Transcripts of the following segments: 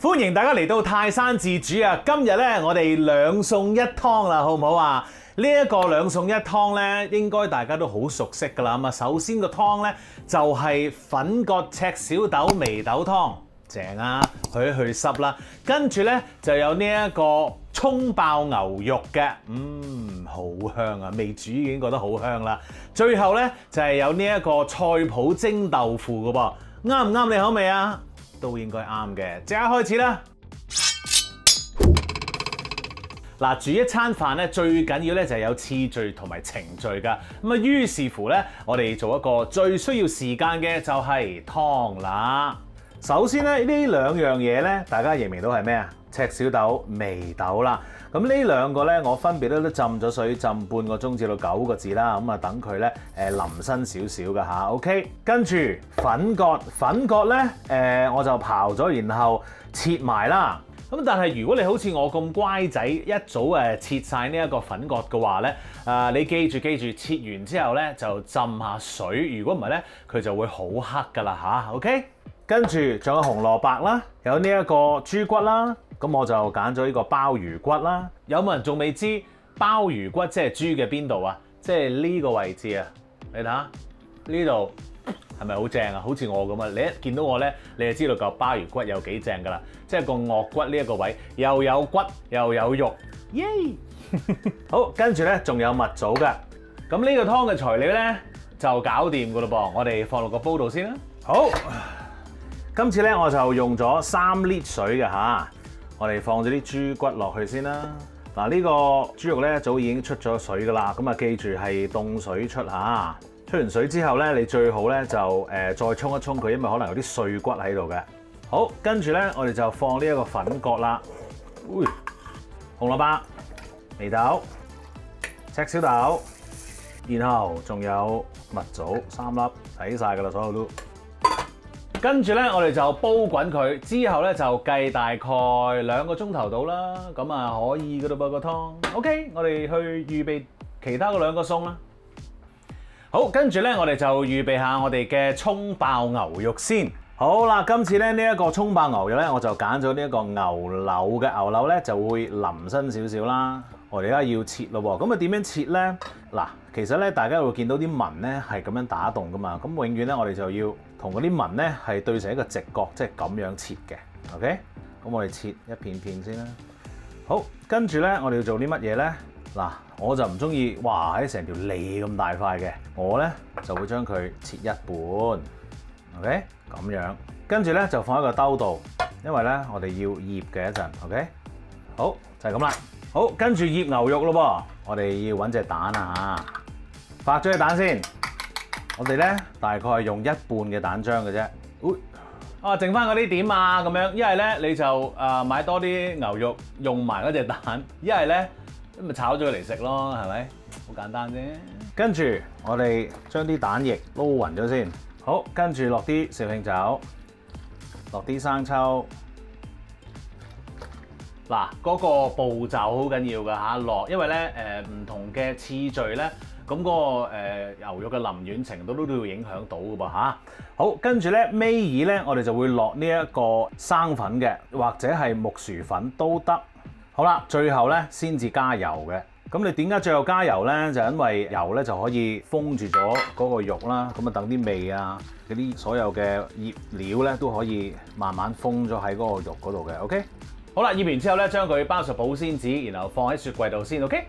歡迎大家嚟到泰山自煮啊！今日咧我哋兩餸一湯啦，好唔好啊？呢一個兩餸一湯咧，應該大家都好熟悉㗎啦。咁啊，首先個湯咧就係粉葛赤小豆眉豆湯，正啊，去濕啦。跟住咧就有呢一個葱爆牛肉嘅，好香啊！未煮已經覺得好香啦。最後咧就係有呢一個菜脯蒸豆腐㗎噃，啱唔啱你口味啊？都應該啱嘅，即刻開始啦！嗱，煮一餐飯咧，最緊要咧就係有次序同埋程序㗎。咁啊，於是乎咧，我哋做一個最需要時間嘅就係湯啦。首先咧，呢兩樣嘢咧，大家認唔認到係咩啊？赤小豆、眉豆啦。咁呢兩個咧，我分別都浸咗水，浸半個鐘至到9個字啦。咁啊，等佢咧腍身少少㗎吓。OK， 跟住粉葛咧，我就刨咗，然後切埋啦。咁但係如果你好似我咁乖仔，一早切晒呢一個粉葛嘅話咧，你記住切完之後咧就浸下水，如果唔係咧佢就會好黑㗎啦吓。OK， 跟住仲有紅蘿蔔啦，有呢一個豬骨啦。咁我就揀咗呢個鮑魚骨啦。有冇人仲未知鮑魚骨即係豬嘅邊度啊？即係呢個位置啊！你睇下呢度係咪好正啊？好似我咁啊！你一見到我咧，你就知道嚿鮑魚骨有幾正㗎啦！即係個顎骨呢一個位又有骨又有肉，耶！好，跟住咧仲有蜜棗㗎。咁呢個湯嘅材料咧就搞掂㗎咯噃。我哋放落個煲度先啦。好，今次咧我就用咗3 lit 水嘅吓。我哋放咗啲豬骨落去先啦。嗱，呢個豬肉咧早已經出咗水㗎啦。咁啊，記住係凍水出嚇。出完水之後咧，你最好咧就再沖一沖佢，因為可能有啲碎骨喺度嘅。好，跟住咧我哋就放呢一個粉葛啦。紅蘿蔔、眉豆、赤小豆，然後仲有蜜棗3粒，睇晒㗎啦，所有都。跟住咧，我哋就煲滾佢，之後咧就計大概2個鐘頭到啦，咁啊可以㗎啦噃個湯。OK， 我哋去預備其他嗰2個餸啦。好，跟住咧我哋就預備下我哋嘅葱爆牛肉先。好啦，今次咧呢一個葱爆牛肉咧，我就揀咗呢一個牛柳嘅，牛柳咧就會腍身少少啦。我哋而家要切咯喎，咁啊點樣切咧？嗱，其實咧大家會見到啲紋咧係咁樣打洞噶嘛，咁永遠咧我哋就要同嗰啲紋咧係對成一個直角，即係咁樣切嘅。OK， 咁我哋切一片片先啦。好，跟住咧我哋要做啲乜嘢咧？嗱，我就唔中意哇喺成條脷咁大塊嘅，我咧就會將佢切一半。OK， 咁樣，跟住咧就放喺個兜度，因為咧我哋要醃嘅一陣。OK， 好就係咁啦。好，跟住醃牛肉咯噃，我哋要揾隻蛋啊嚇，發咗隻蛋先。我哋咧大概係用1半嘅蛋漿嘅啫。剩翻嗰啲點啊咁樣，一係咧你就買多啲牛肉用埋嗰隻蛋，一係咧咪炒咗佢嚟食咯，係咪？好簡單啫。跟住我哋將啲蛋液撈勻咗先。好，跟住落啲紹興酒，落啲生抽。嗱，嗰個步驟好緊要㗎嚇，落，因為咧唔同嘅次序咧，咁嗰個牛肉嘅腍軟程度都要影響到㗎噃嚇。好，跟住咧尾二咧，我哋就會落呢一個生粉嘅，或者係木薯粉都得。好啦，最後咧先至加油嘅。咁你點解最後加油咧？就因為油咧就可以封住咗嗰個肉啦，咁啊等啲味啊嗰啲所有嘅醃料咧都可以慢慢封咗喺嗰個肉嗰度嘅。OK。好啦，醃完之後咧，將佢包實保鮮紙，然後放喺雪櫃度先。OK。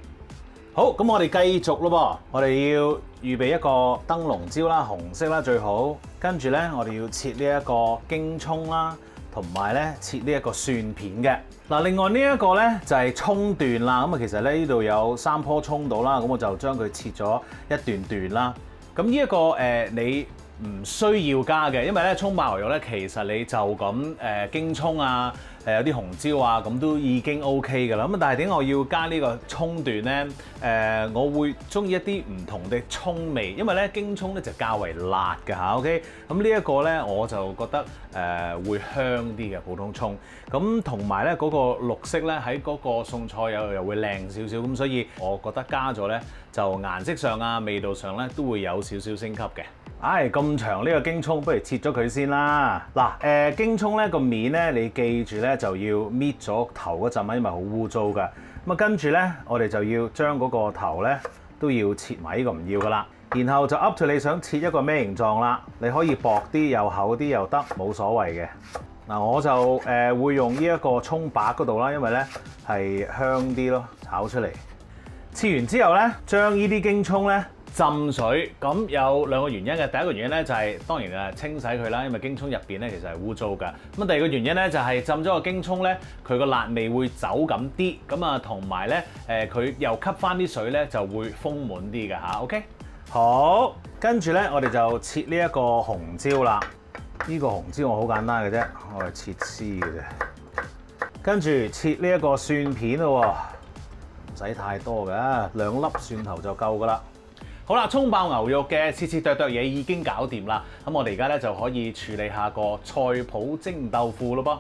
好，咁我哋繼續咯噃，我哋要預備一個燈籠椒啦，紅色啦最好。跟住咧，我哋要切呢一個京葱啦，同埋咧切呢一個蒜片嘅。嗱，另外呢一個咧就係葱段啦。咁啊，其實咧呢度有3棵葱到啦，咁我就將佢切咗一段段啦。咁呢一個你唔需要加嘅，因為咧葱爆牛肉咧，其實你就咁京葱啊。有啲紅椒啊，咁都已經 OK 㗎啦。咁但係點解我要加呢個葱段咧？我會中意一啲唔同嘅葱味，因為咧京葱咧就較為辣嘅嚇。OK， 咁呢一個咧我就覺得會香啲嘅普通葱。咁同埋咧嗰個綠色咧喺嗰個餸菜又會靚少少。咁所以我覺得加咗咧就顏色上啊味道上咧都會有少少升級嘅。唉，咁長呢個京葱，不如切咗佢先啦。嗱，京葱咧個面咧，你記住咧咧就要搣咗頭嗰陣，因為好污糟㗎。咁啊跟住咧，我哋就要將嗰個頭咧都要切埋，呢個唔要噶啦。然後就 up to 你想切一個咩形狀啦，你可以薄啲又厚啲又得，冇所謂嘅。嗱，我就會用呢一個葱白嗰度啦，因為咧係香啲咯，炒出嚟。切完之後咧，將呢啲京葱咧浸水，咁有兩個原因嘅。第一個原因咧就係當然清洗佢啦，因為京葱入邊咧其實係污糟㗎。咁第二個原因咧就係浸咗個京葱咧，佢個辣味會走咁啲，咁啊同埋咧佢又吸翻啲水咧就會豐滿啲㗎嚇。OK， 好，跟住咧我哋就切呢一個紅椒啦。呢個紅椒我好簡單嘅啫，我係切絲嘅啫。跟住切呢一個蒜片咯，唔使太多㗎，2粒蒜頭就夠㗎啦。好啦，葱爆牛肉嘅切剁嘢已經搞掂啦，咁我哋而家咧就可以處理下個菜脯蒸豆腐咯噃。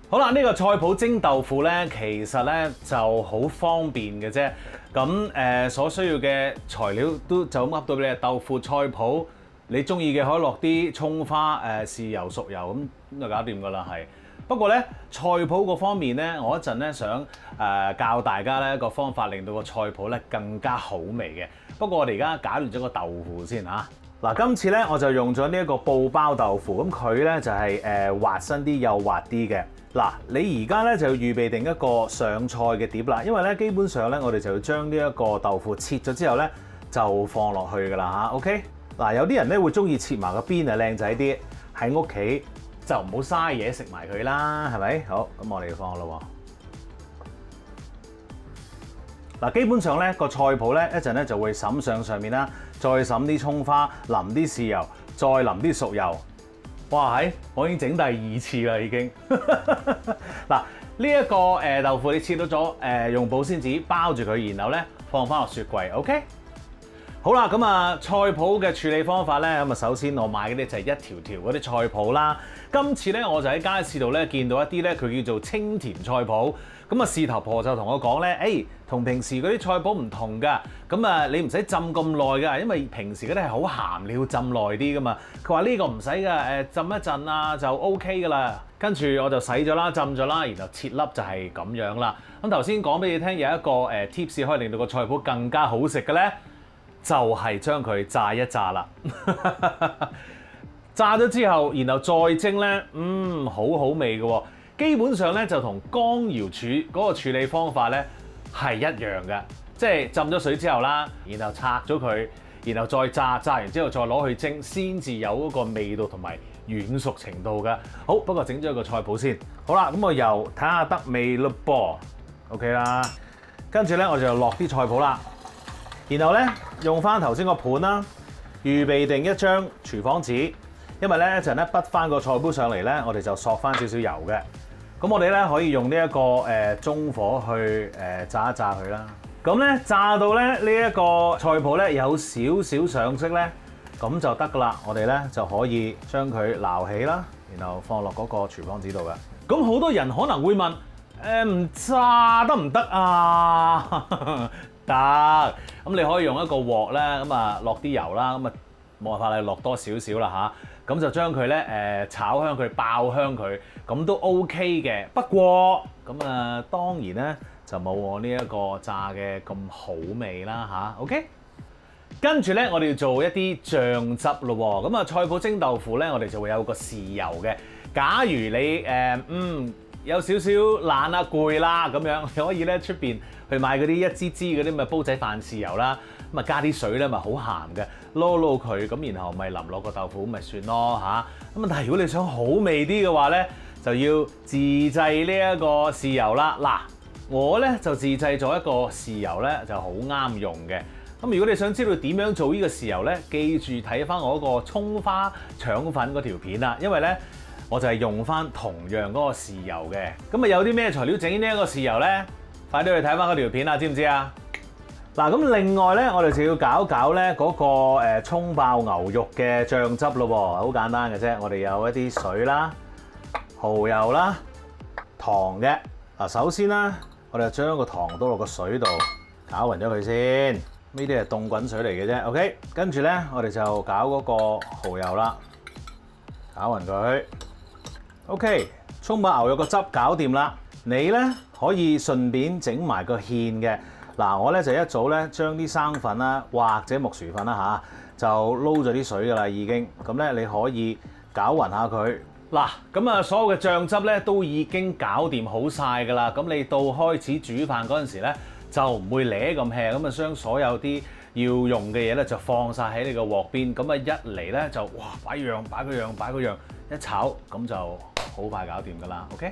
好啦，呢個菜脯蒸豆腐咧，其實咧就好方便嘅啫。咁所需要嘅材料都就咁噏到俾你，豆腐、菜脯，你中意嘅可以落啲葱花、豉油、熟油咁就搞掂㗎啦，係。不過咧，菜脯個方面咧，我一陣咧想教大家咧一個方法，令到個菜脯咧更加好味嘅。不過我哋而家搞亂咗個豆腐先嚇。嗱，今次咧我就用咗呢一個布包豆腐，咁佢咧就係滑身啲又滑啲嘅。嗱，你而家咧就要預備定一個上菜嘅碟啦，因為咧基本上咧我哋就要將呢一個豆腐切咗之後咧就放落去㗎啦嚇。OK， 嗱，有啲人咧會中意切埋個邊啊，靚仔啲，喺屋企就唔好嘥嘢食埋佢啦，係咪？好，咁我哋放咯喎。嗱，基本上咧個菜脯咧一陣咧就會揼上面啦，再揼啲葱花，淋啲豉油，再淋啲熟油。哇，我已經整第2次啦，已經。嗱，呢一個豆腐你切到咗，用保鮮紙包住佢，然後咧放翻落雪櫃。OK。好啦，咁啊菜脯嘅處理方法咧，咁啊首先我買嗰啲就係一條條嗰啲菜脯啦。今次咧我就喺街市度咧見到一啲咧，佢叫做清甜菜脯。咁啊事頭婆就同我講咧，同平時嗰啲菜脯唔同㗎。咁啊你唔使浸咁耐㗎，因為平時嗰啲係好鹹，你要浸耐啲㗎嘛。佢話呢個唔使㗎，浸一陣啊就 OK 㗎啦。跟住我就洗咗啦、浸咗啦，然後切粒就係咁樣啦。咁頭先講俾你聽有一個tips 可以令到個菜脯更加好食嘅咧。就係將佢炸一炸啦，炸咗之後，然後再蒸咧，好好味嘅喎。基本上咧就同江瑤柱嗰個處理方法咧係一樣嘅，即係浸咗水之後啦，然後拆咗佢，然後再炸，炸完之後再攞去蒸，先至有嗰個味道同埋軟熟程度嘅。好，不過整咗個菜脯先。好啦，咁我又睇下得未咯噃 ，OK 啦。跟住咧我就落啲菜脯啦。然後咧用翻頭先個盤啦，預備定一張廚房紙，因為咧一陣咧畢翻個菜脯上嚟咧，我哋就索翻少少油嘅。咁我哋咧可以用呢一個中火去炸一炸佢啦。咁咧炸到咧呢一個菜脯咧有少少上色咧，咁就得噶啦。我哋咧就可以將佢撈起啦，然後放落嗰個廚房紙度嘅。咁好多人可能會問，唔炸得唔得啊？得，咁你可以用一個鑊咧，咁啊落啲油啦，咁啊冇辦法你落多少少啦嚇，咁就將佢咧炒香佢、爆香佢，咁都 OK 嘅。不過咁啊當然咧就冇我呢一個炸嘅咁好味啦嚇。OK， 跟住咧我哋要做一啲醬汁咯喎，咁啊菜脯蒸豆腐咧我哋就會有個豉油嘅。假如你有少少懶啊攰啦咁樣，你可以咧出邊去買嗰啲一支支嗰啲咪煲仔飯豉油啦，咁啊加啲水咧咪好鹹嘅，撈佢咁，然後咪淋落個豆腐咁咪算咯嚇。咁但係如果你想好味啲嘅話咧，就要自製呢一個豉油啦。嗱，我咧就自製咗一個豉油咧就好啱用嘅。咁如果你想知道點樣做呢個豉油咧，記住睇翻我嗰個葱花腸粉嗰條片啦，因為咧我就係用翻同樣嗰個豉油嘅。咁啊有啲咩材料整呢一個豉油咧？快啲去睇翻嗰條片啦，知唔知啊？嗱，咁另外咧，我哋就要搞咧嗰個葱爆牛肉嘅醬汁咯喎，好簡單嘅啫。我哋有一啲水啦、蠔油啦、糖嘅。嗱，首先啦，我哋就將個糖倒落個水度，攪勻咗佢先。呢啲係凍滾水嚟嘅啫。OK， 跟住咧，我哋就攪嗰個蠔油啦，攪勻佢。OK，葱爆牛肉個汁搞掂啦，你咧可以順便整埋個芡嘅。嗱，我咧就一早咧將啲生粉啦或者木薯粉啦就撈咗啲水噶啦已經。咁咧你可以攪勻下佢。嗱，咁啊所有嘅醬汁咧都已經搞掂好晒噶啦。咁你到開始煮飯嗰陣時咧就唔會攣咁 hea，咁啊將所有啲要用嘅嘢咧就放晒喺你個鑊邊。咁啊一嚟咧就哇擺個樣一炒，咁就好快搞掂噶啦。OK。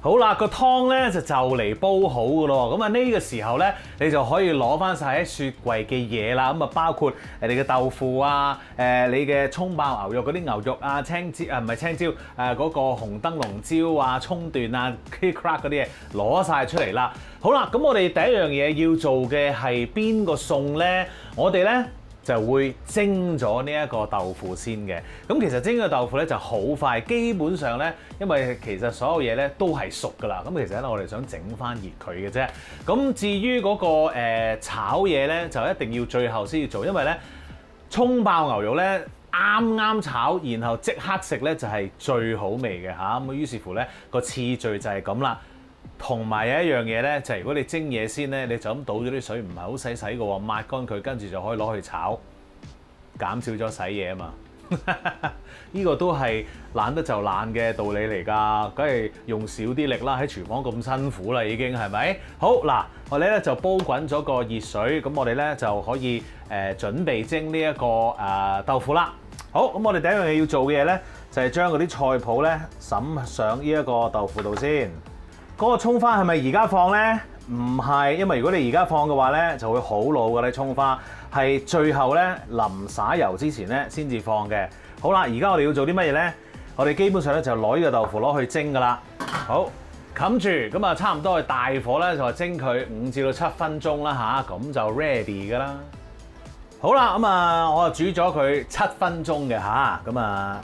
好啦，個湯咧就嚟煲好噶咯，咁啊呢個時候咧，你就可以攞翻晒喺雪櫃嘅嘢啦，咁啊包括你嘅豆腐啊，你嘅葱爆牛肉嗰啲牛肉啊，青椒啊唔係青椒，嗰個紅燈籠椒啊、葱段啊、crack 嗰啲嘢攞晒出嚟啦。好啦，咁我哋第一樣嘢要做嘅係邊個餸咧？我哋咧就會蒸咗呢一個豆腐先嘅。咁其實蒸個豆腐咧就好快，基本上咧，因為其實所有嘢咧都係熟㗎啦。咁其實咧我哋想整翻熱佢嘅啫。咁至於嗰個炒嘢咧，就一定要最後先要做，因為咧葱爆牛肉咧啱啱炒，然後即刻食咧就係最好味嘅嚇。咁於是乎咧個次序就係咁啦。同埋有一樣嘢咧，就係如果你蒸嘢先咧，你就咁倒咗啲水，唔係好使洗嘅喎，抹乾佢，跟住就可以攞去炒，減少咗洗嘢啊嘛。呢個都係懶得就懶嘅道理嚟㗎，梗係用少啲力啦。喺廚房咁辛苦啦，已經係咪？好嗱，我哋咧就煲滾咗個熱水，咁我哋咧就可以準備蒸呢一個豆腐啦。好，咁我哋第一樣嘢要做嘅嘢咧，就係將嗰啲菜脯咧揼上呢一個豆腐度先。嗰個葱花係咪而家放呢？唔係，因為如果你而家放嘅話呢，就會好老㗎啲葱花，係最後呢，淋灑油之前呢先至放嘅。好啦，而家我哋要做啲乜嘢呢？我哋基本上呢，就攞呢個豆腐攞去蒸㗎啦。好，冚住，咁啊差唔多係大火呢，就係蒸佢5至到7分鐘啦吓，咁就 ready 㗎啦。好啦，咁啊我就煮咗佢7分鐘嘅吓，咁啊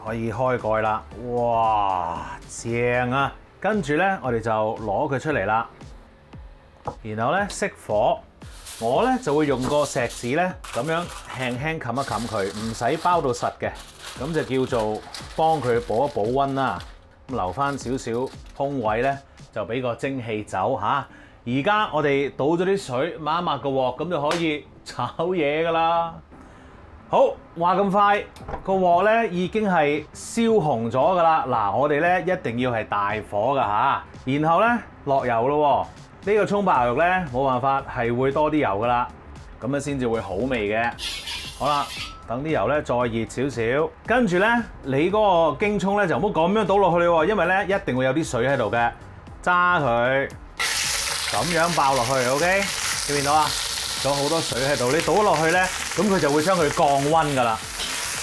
可以開蓋啦。哇，正啊！跟住咧，我哋就攞佢出嚟啦，然後咧熄火，我咧就會用個錫紙咧咁樣輕輕冚一冚佢，唔使包到實嘅，咁就叫做幫佢保一保溫啦。咁留翻少少空位咧，就俾個蒸氣走嚇。而家我哋倒咗啲水，抹一抹個鑊，咁就可以炒嘢噶啦。好，話咁快個鑊咧已經係燒紅咗㗎啦！嗱，我哋咧一定要係大火㗎吓，然後咧落油咯。呢個葱爆牛肉咧冇辦法係會多啲油㗎啦，咁樣先至會好味嘅。好啦，等啲油咧再熱少少，跟住咧你嗰個京葱咧就唔好咁樣倒落去喎，因為咧一定會有啲水喺度嘅，揸佢咁樣爆落去 ，OK？ 見唔見到啊？有好多水喺度，你倒落去咧，咁佢就會將佢降溫㗎啦。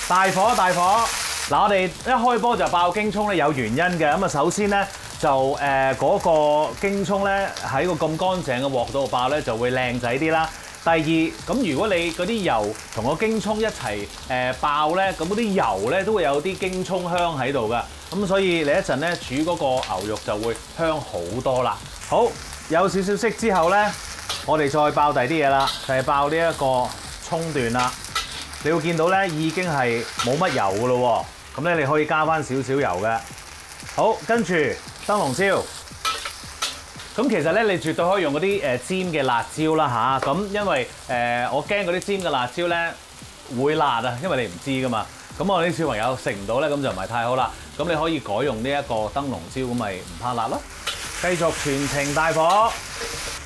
大火，大火！嗱，我哋一開波就爆京葱咧，有原因嘅。咁啊，首先咧就嗰個京葱咧喺個咁乾淨嘅鑊度爆咧，就會靚仔啲啦。第二，咁如果你嗰啲油同個京葱一齊爆咧，咁嗰啲油咧都會有啲京葱香喺度㗎。咁所以你一陣咧煮嗰個牛肉就會香好多啦。好，有少少色之後咧。我哋再爆第啲嘢啦，就係爆呢一個葱段啦。你會見到咧已經係冇乜油噶咯喎，咁咧你可以加翻少少油嘅。好，跟住燈籠椒。咁其實咧你絕對可以用嗰啲尖嘅辣椒啦吓，咁因為我驚嗰啲尖嘅辣椒咧會辣啊，因為你唔知噶嘛。咁我啲小朋友食唔到咧，咁就唔係太好啦。咁你可以改用呢一個燈籠椒，咁咪唔怕辣咯。繼續全程大火。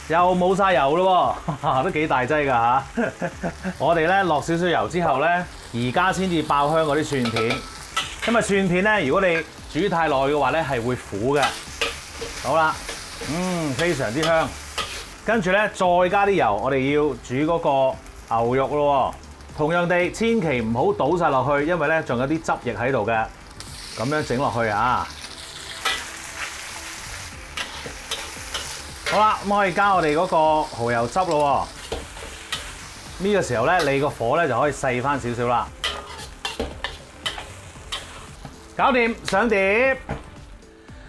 又冇晒油咯喎，都幾大劑㗎嚇！我哋咧落少少油之後咧，而家先至爆香嗰啲蒜片。因為蒜片咧，如果你煮太耐嘅話咧，係會苦嘅。好啦，非常之香。跟住咧，再加啲油，我哋要煮嗰個牛肉咯喎。同樣地，千祈唔好倒晒落去，因為咧仲有啲汁液喺度嘅。咁樣整落去啊！好啦，咁可以加我哋嗰個蠔油汁咯喎。呢個時候咧，你個火咧就可以細翻少少啦。搞掂，上碟。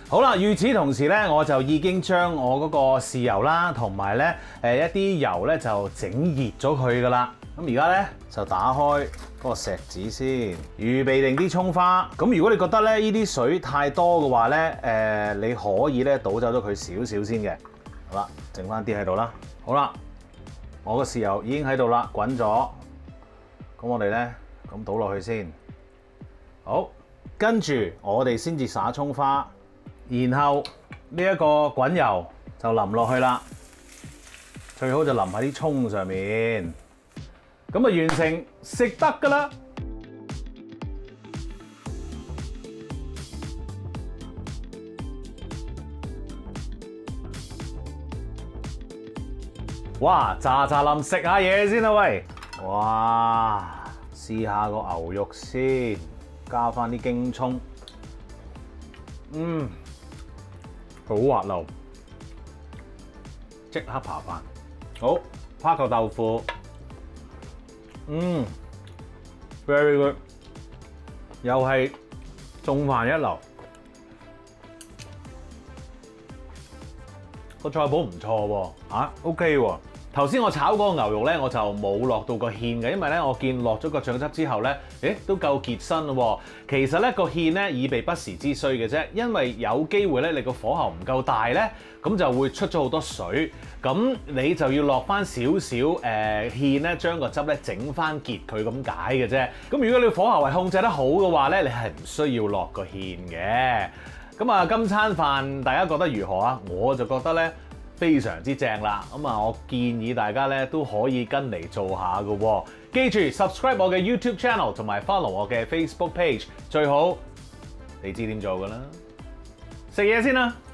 好啦，與此同時咧，我就已經將我嗰個豉油啦，同埋咧一啲油咧就整熱咗佢噶啦。咁而家咧就打開嗰個錫紙先，預備定啲葱花。咁如果你覺得咧呢啲水太多嘅話咧，你可以咧倒走咗佢少少先嘅。好啦，剩翻啲喺度啦。好啦，我個豉油已經喺度啦，滾咗。咁我哋咧咁倒落去先。好，跟住我哋先至灑葱花，然後呢一個滾油就淋落去啦。最好就淋喺啲葱上面。咁啊，完成食得㗎啦！哇，喳林食下嘢先啦，喂！哇，試下個牛肉先，加翻啲京葱，好滑溜，即刻扒飯。好，拍個豆腐。very good， 又係餸飯一流，個菜譜唔錯喎，OK 喎。頭先我炒嗰個牛肉咧，我就冇落到個芡嘅，因為咧我見落咗個醬汁之後咧，都夠結身咯喎。其實咧個芡咧以備不時之需嘅啫，因為有機會咧你個火候唔夠大咧，咁就會出咗好多水，咁你就要落翻少少芡咧，將個汁咧整翻結佢咁解嘅啫。咁如果你火候係控制得好嘅話咧，你係唔需要落個芡嘅。咁啊，今餐飯大家覺得如何啊？我就覺得咧，非常之正啦，咁啊，我建議大家咧都可以跟嚟做下嘅喎。記住 subscribe 我嘅 YouTube channel 同埋 follow 我嘅 Facebook page， 最好你知點做㗎啦。食嘢先啦〜